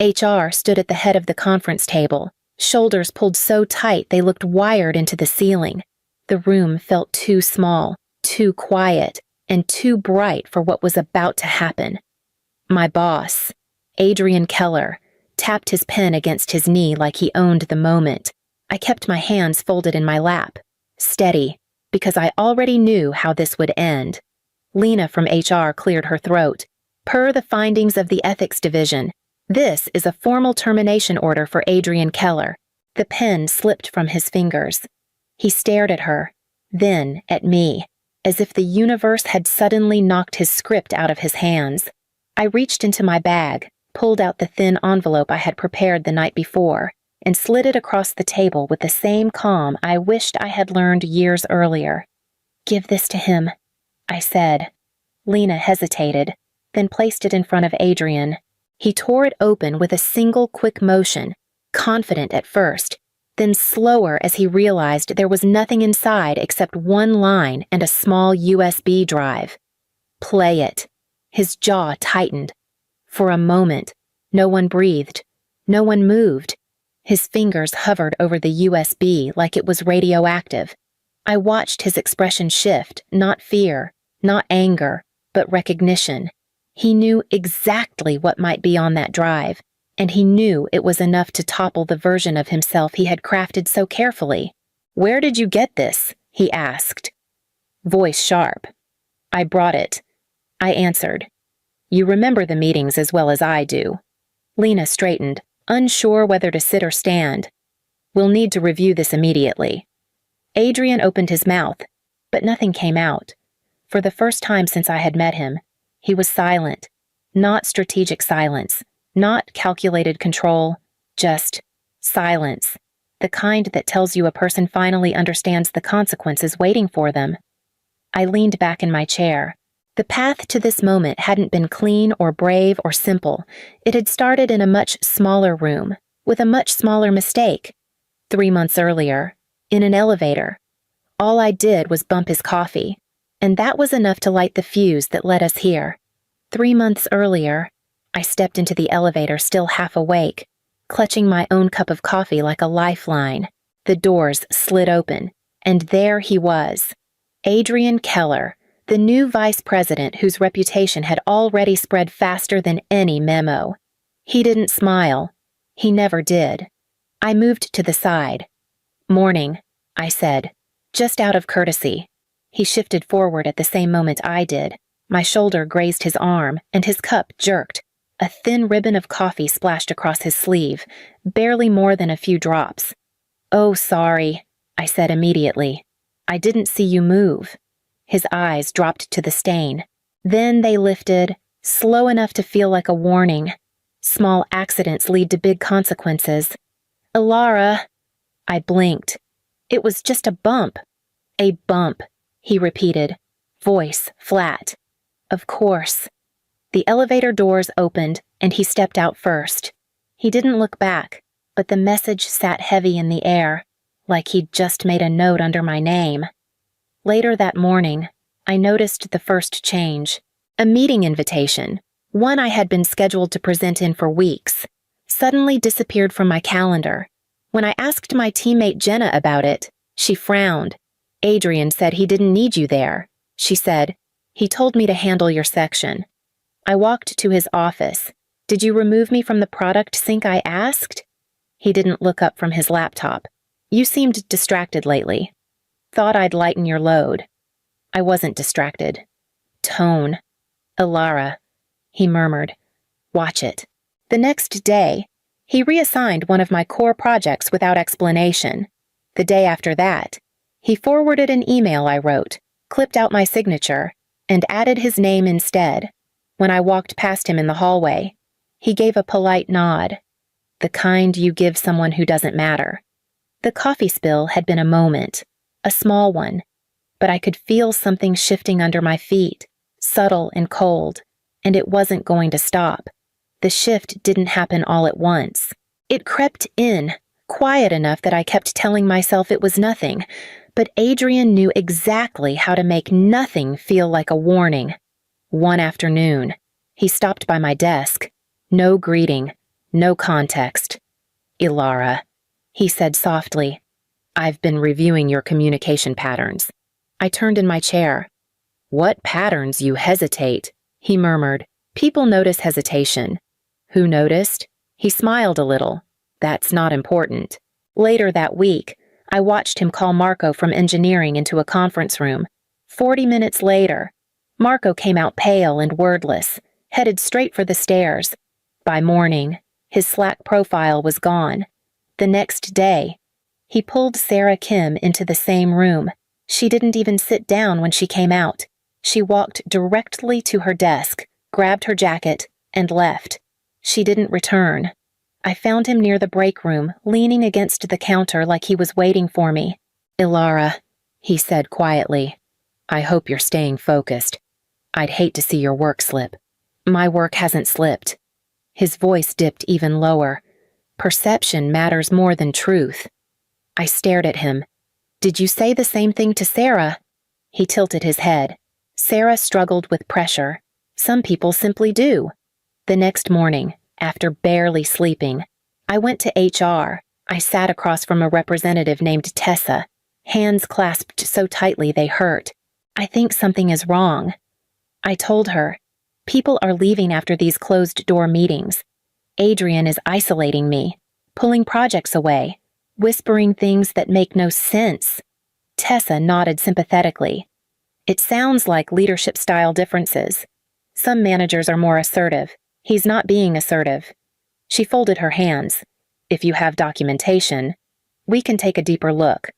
HR stood at the head of the conference table, shoulders pulled so tight they looked wired into the ceiling. The room felt too small, too quiet, and too bright for what was about to happen. My boss, Adrian Keller, tapped his pen against his knee like he owned the moment. I kept my hands folded in my lap, steady, because I already knew how this would end. Lena from HR cleared her throat. Per the findings of the Ethics Division, this is a formal termination order for Adrian Keller. The pen slipped from his fingers. He stared at her, then at me, as if the universe had suddenly knocked his script out of his hands. I reached into my bag, pulled out the thin envelope I had prepared the night before, and slid it across the table with the same calm I wished I had learned years earlier. "Give this to him," I said. Lena hesitated, then placed it in front of Adrian. He tore it open with a single quick motion, confident at first, then slower as he realized there was nothing inside except one line and a small USB drive. "Play it." His jaw tightened. For a moment, no one breathed. No one moved. His fingers hovered over the USB like it was radioactive. I watched his expression shift, not fear, not anger, but recognition. He knew exactly what might be on that drive, and he knew it was enough to topple the version of himself he had crafted so carefully. "Where did you get this?" he asked. Voice sharp. "I brought it," I answered. "You remember the meetings as well as I do." Lena straightened, unsure whether to sit or stand. "We'll need to review this immediately." Adrian opened his mouth, but nothing came out. For the first time since I had met him, he was silent. Not strategic silence, not calculated control, just silence. The kind that tells you a person finally understands the consequences waiting for them. I leaned back in my chair. The path to this moment hadn't been clean or brave or simple. It had started in a much smaller room, with a much smaller mistake. 3 months earlier, in an elevator. All I did was bump his coffee, and that was enough to light the fuse that led us here. 3 months earlier, I stepped into the elevator still half awake, clutching my own cup of coffee like a lifeline. The doors slid open, and there he was, Adrian Keller, the new vice president whose reputation had already spread faster than any memo. He didn't smile. He never did. I moved to the side. "Morning," I said, just out of courtesy. He shifted forward at the same moment I did. My shoulder grazed his arm, and his cup jerked. A thin ribbon of coffee splashed across his sleeve, barely more than a few drops. "Oh, sorry," I said immediately. "I didn't see you move." His eyes dropped to the stain. Then they lifted, slow enough to feel like a warning. Small accidents lead to big consequences. "Alara," I blinked. "It was just a bump." "A bump," he repeated, voice flat. "Of course." The elevator doors opened, and he stepped out first. He didn't look back, but the message sat heavy in the air, like he'd just made a note under my name. Later that morning, I noticed the first change. A meeting invitation, one I had been scheduled to present in for weeks, suddenly disappeared from my calendar. When I asked my teammate Jenna about it, she frowned. "Adrian said he didn't need you there," she said. "He told me to handle your section." I walked to his office. "Did you remove me from the product sync I asked?" He didn't look up from his laptop. "You seemed distracted lately." "Thought I'd lighten your load." I wasn't distracted. Tone. "Alara," he murmured. "Watch it." The next day, he reassigned one of my core projects without explanation. The day after that, he forwarded an email I wrote, clipped out my signature, and added his name instead. When I walked past him in the hallway, he gave a polite nod, the kind you give someone who doesn't matter. The coffee spill had been a moment, a small one, but I could feel something shifting under my feet, subtle and cold, and it wasn't going to stop. The shift didn't happen all at once. It crept in, quiet enough that I kept telling myself it was nothing, but Adrian knew exactly how to make nothing feel like a warning. One afternoon, he stopped by my desk. No greeting, No context. Ilara, he said softly. I've been reviewing your communication patterns. I turned in my chair. What patterns, you hesitate, he murmured. People notice hesitation. Who noticed? He smiled a little. That's not important. Later that week, I watched him call Marco from engineering into a conference room. 40 minutes later, Marco came out pale and wordless, headed straight for the stairs. By morning, his Slack profile was gone. The next day, he pulled Sarah Kim into the same room. She didn't even sit down when she came out. She walked directly to her desk, grabbed her jacket, and left. She didn't return. I found him near the break room, leaning against the counter like he was waiting for me. Ilara, he said quietly, I hope you're staying focused. I'd hate to see your work slip. My work hasn't slipped. His voice dipped even lower. Perception matters more than truth. I stared at him. Did you say the same thing to Sarah? He tilted his head. Sarah struggled with pressure. Some people simply do. The next morning, after barely sleeping, I went to HR. I sat across from a representative named Tessa, hands clasped so tightly they hurt. I think something is wrong. I told her, people are leaving after these closed-door meetings. Adrian is isolating me, pulling projects away, whispering things that make no sense. Tessa nodded sympathetically. It sounds like leadership style differences. Some managers are more assertive. He's not being assertive. She folded her hands. If you have documentation, we can take a deeper look.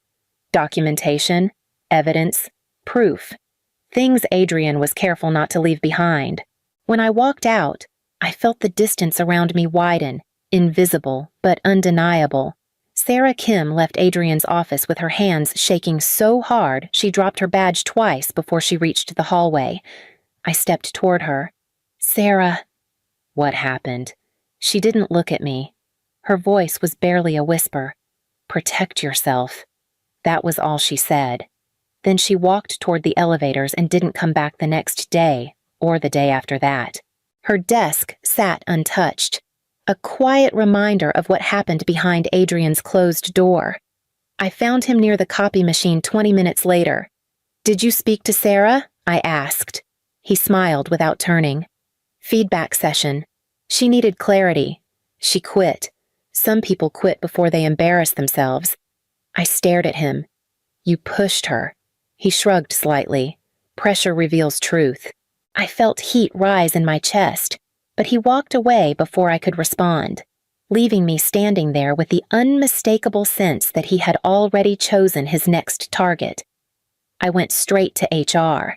Documentation, evidence, proof. Things Adrian was careful not to leave behind. When I walked out, I felt the distance around me widen, invisible but undeniable. Sarah Kim left Adrian's office with her hands shaking so hard she dropped her badge twice before she reached the hallway. I stepped toward her. Sarah. What happened? She didn't look at me. Her voice was barely a whisper. Protect yourself. That was all she said. Then she walked toward the elevators and didn't come back the next day, or the day after that. Her desk sat untouched, a quiet reminder of what happened behind Adrian's closed door. I found him near the copy machine 20 minutes later. Did you speak to Sarah? I asked. He smiled without turning. Feedback session. She needed clarity. She quit. Some people quit before they embarrass themselves. I stared at him. You pushed her. He shrugged slightly. Pressure reveals truth. I felt heat rise in my chest, but he walked away before I could respond, leaving me standing there with the unmistakable sense that he had already chosen his next target. I went straight to HR.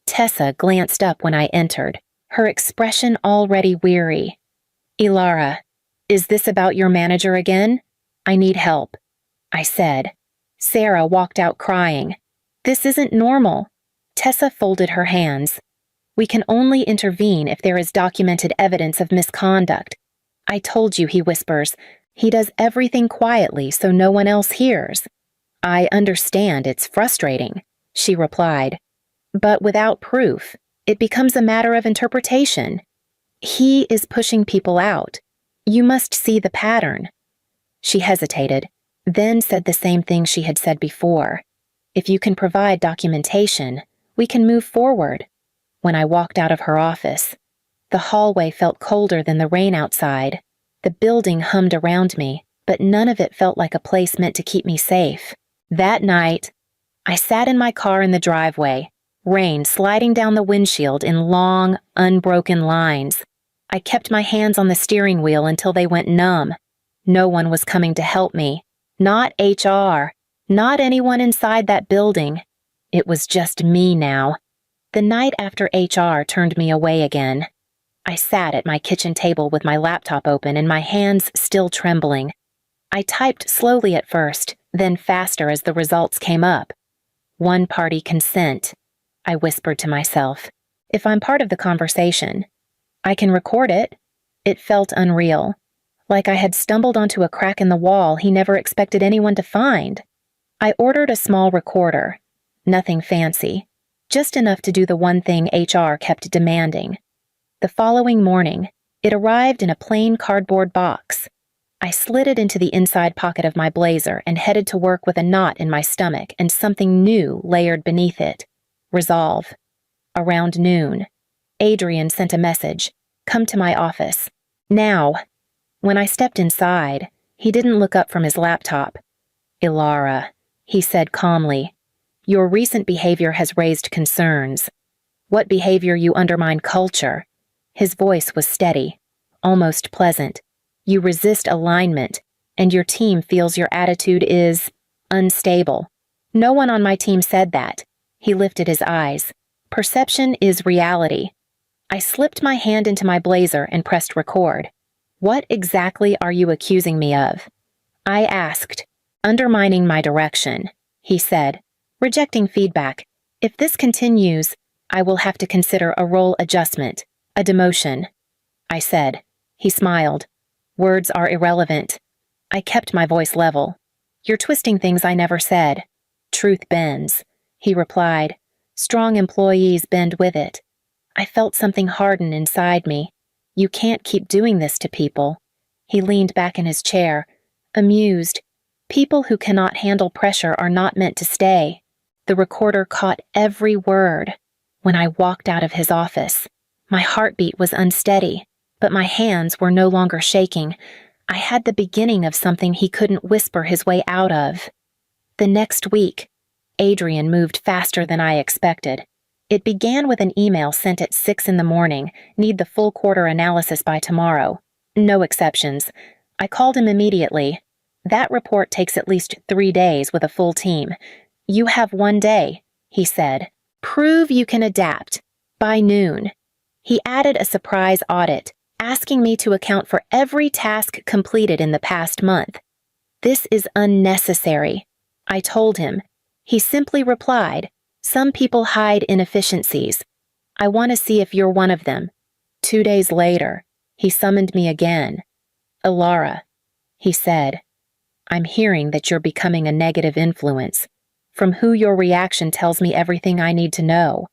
Tessa glanced up when I entered, her expression already weary. Ilara, is this about your manager again? I need help, I said. Sarah walked out crying. This isn't normal. Tessa folded her hands. We can only intervene if there is documented evidence of misconduct. I told you, he whispers. He does everything quietly so no one else hears. I understand it's frustrating, she replied. But without proof, it becomes a matter of interpretation. He is pushing people out. You must see the pattern. She hesitated, then said the same thing she had said before. If you can provide documentation, we can move forward. When I walked out of her office, the hallway felt colder than the rain outside. The building hummed around me, but none of it felt like a place meant to keep me safe. That night, I sat in my car in the driveway, rain sliding down the windshield in long, unbroken lines. I kept my hands on the steering wheel until they went numb. No one was coming to help me. Not HR. Not anyone inside that building. It was just me now. The night after HR turned me away again, I sat at my kitchen table with my laptop open and my hands still trembling. I typed slowly at first, then faster as the results came up. One-party consent, I whispered to myself. If I'm part of the conversation, I can record it. It felt unreal, like I had stumbled onto a crack in the wall he never expected anyone to find. I ordered a small recorder, nothing fancy, just enough to do the one thing HR kept demanding. The following morning, It arrived in a plain cardboard box. I slid it into the inside pocket of my blazer and headed to work with a knot in my stomach and something new layered beneath it. Resolve. Around noon, Adrian sent a message. Come to my office. Now. When I stepped inside, he didn't look up from his laptop. Ilara, he said calmly, your recent behavior has raised concerns. What behavior? You undermine culture. His voice was steady, almost pleasant. You resist alignment, and your team feels your attitude is unstable. No one on my team said that. He lifted his eyes. Perception is reality. I slipped my hand into my blazer and pressed record. What exactly are you accusing me of? I asked. Undermining my direction, he said, rejecting feedback. If this continues, I will have to consider a role adjustment, a demotion. I said. He smiled. Words are irrelevant. I kept my voice level. You're twisting things I never said. Truth bends, he replied. Strong employees bend with it. I felt something harden inside me. You can't keep doing this to people. He leaned back in his chair, amused. People who cannot handle pressure are not meant to stay. The recorder caught every word. When I walked out of his office, my heartbeat was unsteady, but my hands were no longer shaking. I had the beginning of something he couldn't whisper his way out of. The next week, Adrian moved faster than I expected. It began with an email sent at 6 a.m, need the full quarter analysis by tomorrow. No exceptions. I called him immediately. That report takes at least 3 days with a full team. You have 1 day, he said. Prove you can adapt. By noon. He added a surprise audit, asking me to account for every task completed in the past month. This is unnecessary, I told him. He simply replied, some people hide inefficiencies. I want to see if you're one of them. 2 days later, he summoned me again. Ilara, he said, I'm hearing that you're becoming a negative influence. From who your reaction tells me everything I need to know.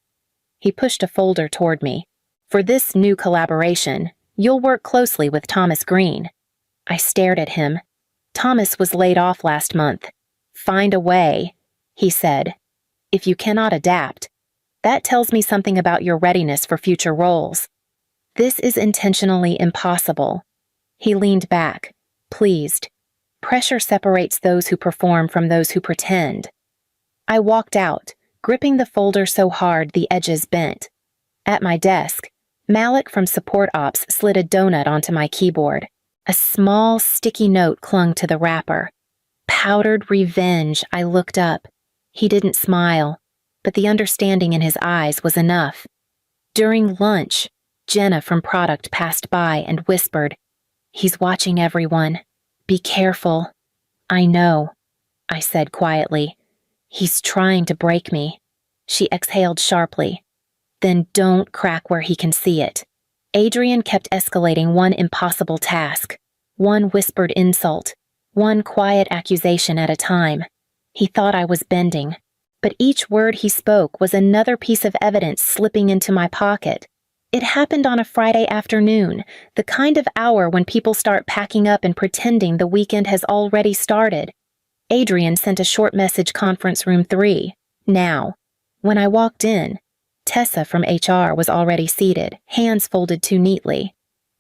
He pushed a folder toward me. For this new collaboration, you'll work closely with Thomas Green. I stared at him. Thomas was laid off last month. Find a way, he said. If you cannot adapt, that tells me something about your readiness for future roles. This is intentionally impossible. He leaned back, pleased. Pressure separates those who perform from those who pretend. I walked out, gripping the folder so hard the edges bent. At my desk, Malik from Support Ops slid a donut onto my keyboard. A small, sticky note clung to the wrapper. Powdered revenge, I looked up. He didn't smile, but the understanding in his eyes was enough. During lunch, Jenna from Product passed by and whispered, He's watching everyone. Be careful. I know, I said quietly. He's trying to break me. She exhaled sharply. Then don't crack where he can see it. Adrian kept escalating one impossible task, one whispered insult, one quiet accusation at a time. He thought I was bending, but each word he spoke was another piece of evidence slipping into my pocket. It happened on a Friday afternoon, the kind of hour when people start packing up and pretending the weekend has already started. Adrian sent a short message, conference room 3, now. When I walked in, Tessa from HR was already seated, hands folded too neatly.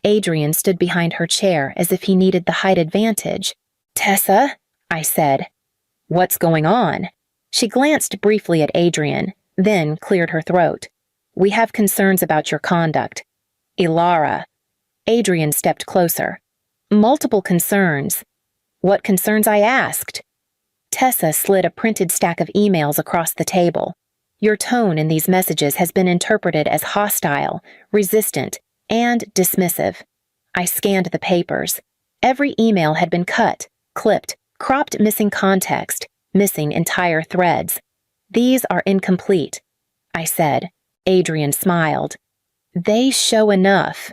Adrian stood behind her chair as if he needed the height advantage. Tessa, I said. What's going on? She glanced briefly at Adrian, then cleared her throat. We have concerns about your conduct. Ilara. Adrian stepped closer. Multiple concerns. What concerns? I asked. Tessa slid a printed stack of emails across the table. Your tone in these messages has been interpreted as hostile, resistant, and dismissive. I scanned the papers. Every email had been cut, clipped, cropped, missing context, missing entire threads. These are incomplete, I said. Adrian smiled. They show enough.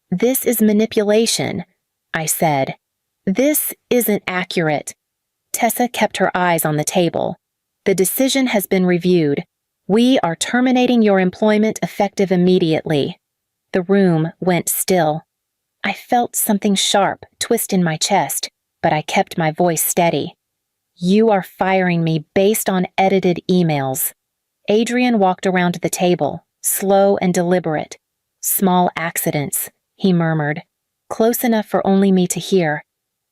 This is manipulation, I said. This isn't accurate. Tessa kept her eyes on the table. The decision has been reviewed. We are terminating your employment effective immediately. The room went still. I felt something sharp twist in my chest, but I kept my voice steady. You are firing me based on edited emails. Adrian walked around the table, slow and deliberate. Small accidents, he murmured, close enough for only me to hear.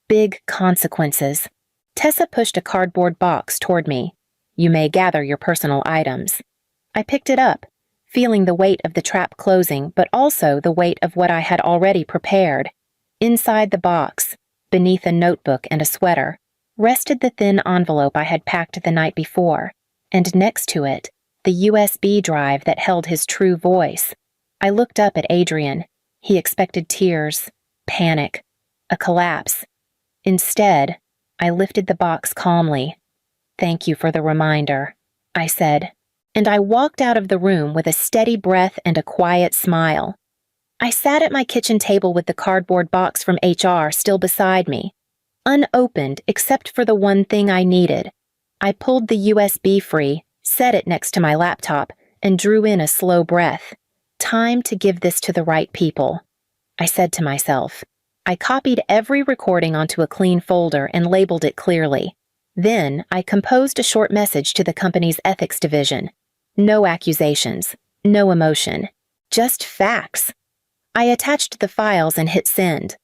Big consequences. Tessa pushed a cardboard box toward me. You may gather your personal items. I picked it up, feeling the weight of the trap closing, but also the weight of what I had already prepared. Inside the box, beneath a notebook and a sweater, rested the thin envelope I had packed the night before, and next to it, the USB drive that held his true voice. I looked up at Adrian. He expected tears, panic, a collapse. Instead, I lifted the box calmly. Thank you for the reminder, I said, and I walked out of the room with a steady breath and a quiet smile. I sat at my kitchen table with the cardboard box from HR still beside me, unopened except for the one thing I needed. I pulled the USB free, set it next to my laptop, and drew in a slow breath. Time to give this to the right people, I said to myself. I copied every recording onto a clean folder and labeled it clearly. Then I composed a short message to the company's ethics division. No accusations, no emotion, just facts. I attached the files and hit send.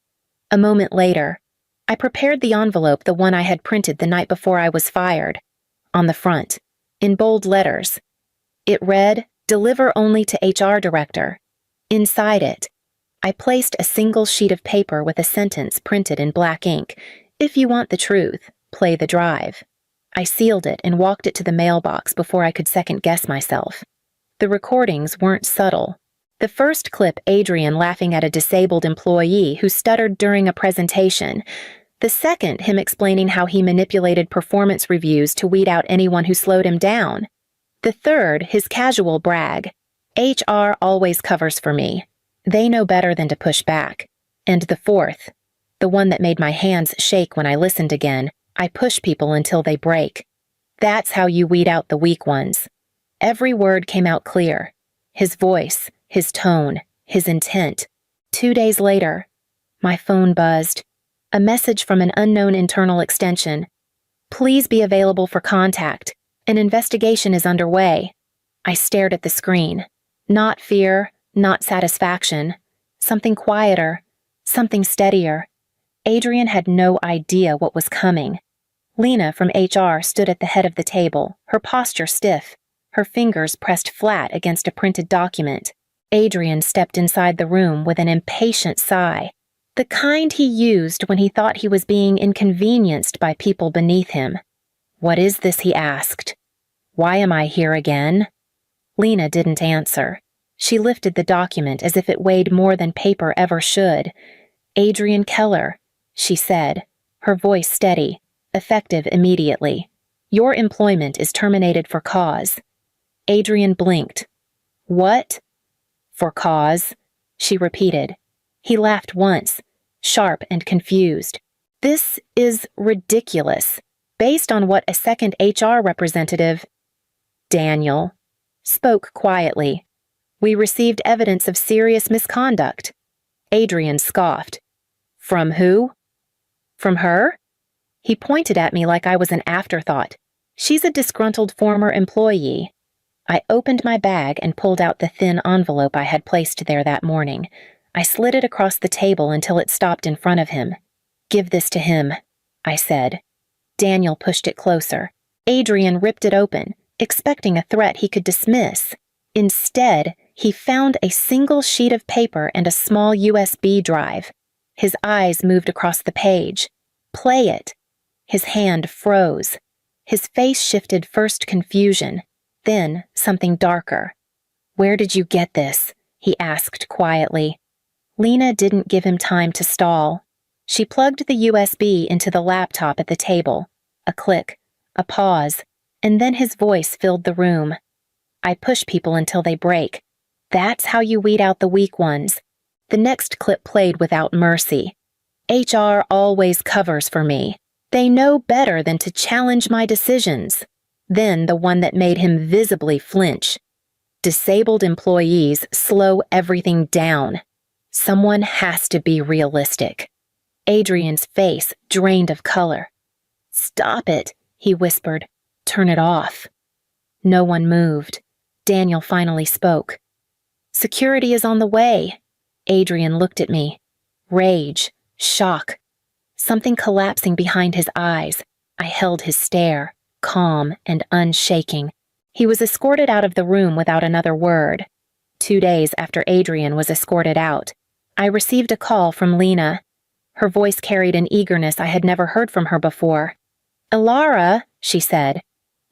A moment later, I prepared the envelope, the one I had printed the night before I was fired. On the front, in bold letters, it read, "Deliver only to HR Director." Inside it, I placed a single sheet of paper with a sentence printed in black ink. If you want the truth, play the drive. I sealed it and walked it to the mailbox before I could second-guess myself. The recordings weren't subtle. The first clip, Adrian laughing at a disabled employee who stuttered during a presentation. The second, him explaining how he manipulated performance reviews to weed out anyone who slowed him down. The third, his casual brag. HR always covers for me. They know better than to push back. And the fourth, the one that made my hands shake when I listened again, I push people until they break. That's how you weed out the weak ones. Every word came out clear. His voice, his tone, his intent. 2 days later, my phone buzzed. A message from an unknown internal extension. Please be available for contact. An investigation is underway. I stared at the screen. Not fear, not satisfaction. Something quieter, something steadier. Adrian had no idea what was coming. Lena from HR stood at the head of the table, her posture stiff, her fingers pressed flat against a printed document. Adrian stepped inside the room with an impatient sigh, the kind he used when he thought he was being inconvenienced by people beneath him. What is this, he asked. Why am I here again? Lena didn't answer. She lifted the document as if it weighed more than paper ever should. Adrian Keller, she said, her voice steady, effective immediately. Your employment is terminated for cause. Adrian blinked. What? For cause? She repeated. He laughed once, sharp and confused. This is ridiculous, based on what a second HR representative, Daniel, spoke quietly. We received evidence of serious misconduct. Adrian scoffed. From who? From her? He pointed at me like I was an afterthought. She's a disgruntled former employee. I opened my bag and pulled out the thin envelope I had placed there that morning. I slid it across the table until it stopped in front of him. Give this to him, I said. Daniel pushed it closer. Adrian ripped it open, expecting a threat he could dismiss. Instead, he found a single sheet of paper and a small USB drive. His eyes moved across the page. Play it. His hand froze. His face shifted first confusion, then something darker. Where did you get this? He asked quietly. Lena didn't give him time to stall. She plugged the USB into the laptop at the table. A click, a pause, and then his voice filled the room. I push people until they break. That's how you weed out the weak ones. The next clip played without mercy. HR always covers for me. They know better than to challenge my decisions. Then the one that made him visibly flinch. Disabled employees slow everything down. Someone has to be realistic. Adrian's face drained of color. "Stop it," he whispered. "Turn it off." No one moved. Daniel finally spoke. "Security is on the way." Adrian looked at me. Rage, shock, something collapsing behind his eyes. I held his stare, calm and unshaking. He was escorted out of the room without another word. 2 days after Adrian was escorted out, I received a call from Lena. Her voice carried an eagerness I had never heard from her before. "Ilara," she said,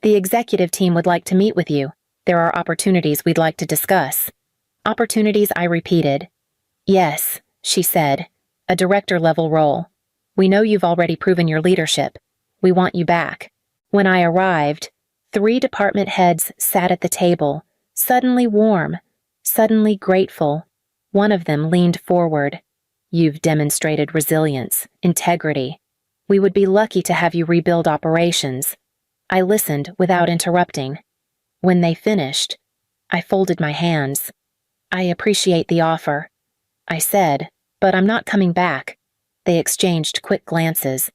"the executive team would like to meet with you. There are opportunities we'd like to discuss." "Opportunities," I repeated. "Yes," she said, "a director-level role. We know you've already proven your leadership. We want you back." When I arrived, 3 department heads sat at the table, suddenly warm, suddenly grateful. One of them leaned forward. "You've demonstrated resilience, integrity. We would be lucky to have you rebuild operations." I listened without interrupting. When they finished, I folded my hands. "I appreciate the offer," I said, "but I'm not coming back." They exchanged quick glances.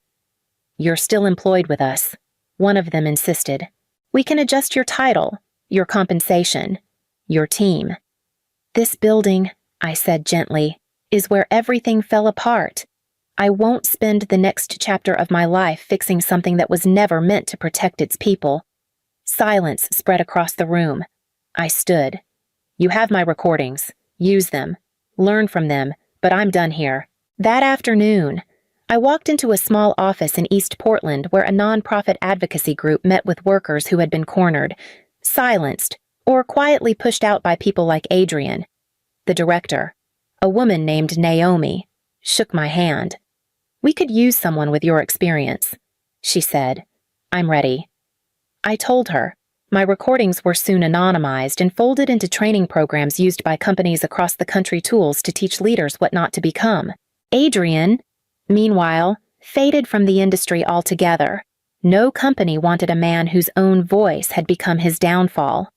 "You're still employed with us," one of them insisted. "We can adjust your title, your compensation, your team." "This building," I said gently, "is where everything fell apart. I won't spend the next chapter of my life fixing something that was never meant to protect its people." Silence spread across the room. I stood. "You have my recordings. Use them. Learn from them, but I'm done here." That afternoon, I walked into a small office in East Portland where a nonprofit advocacy group met with workers who had been cornered, silenced, or quietly pushed out by people like Adrian. The director, a woman named Naomi, shook my hand. "We could use someone with your experience," she said. "I'm ready." I told her. My recordings were soon anonymized and folded into training programs used by companies across the country, tools to teach leaders what not to become. Adrian, meanwhile, faded from the industry altogether. No company wanted a man whose own voice had become his downfall.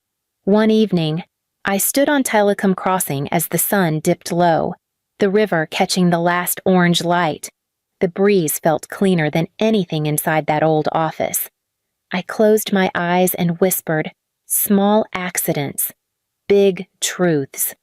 One evening, I stood on Telecom Crossing as the sun dipped low, the river catching the last orange light. The breeze felt cleaner than anything inside that old office. I closed my eyes and whispered, "Small accidents, big truths."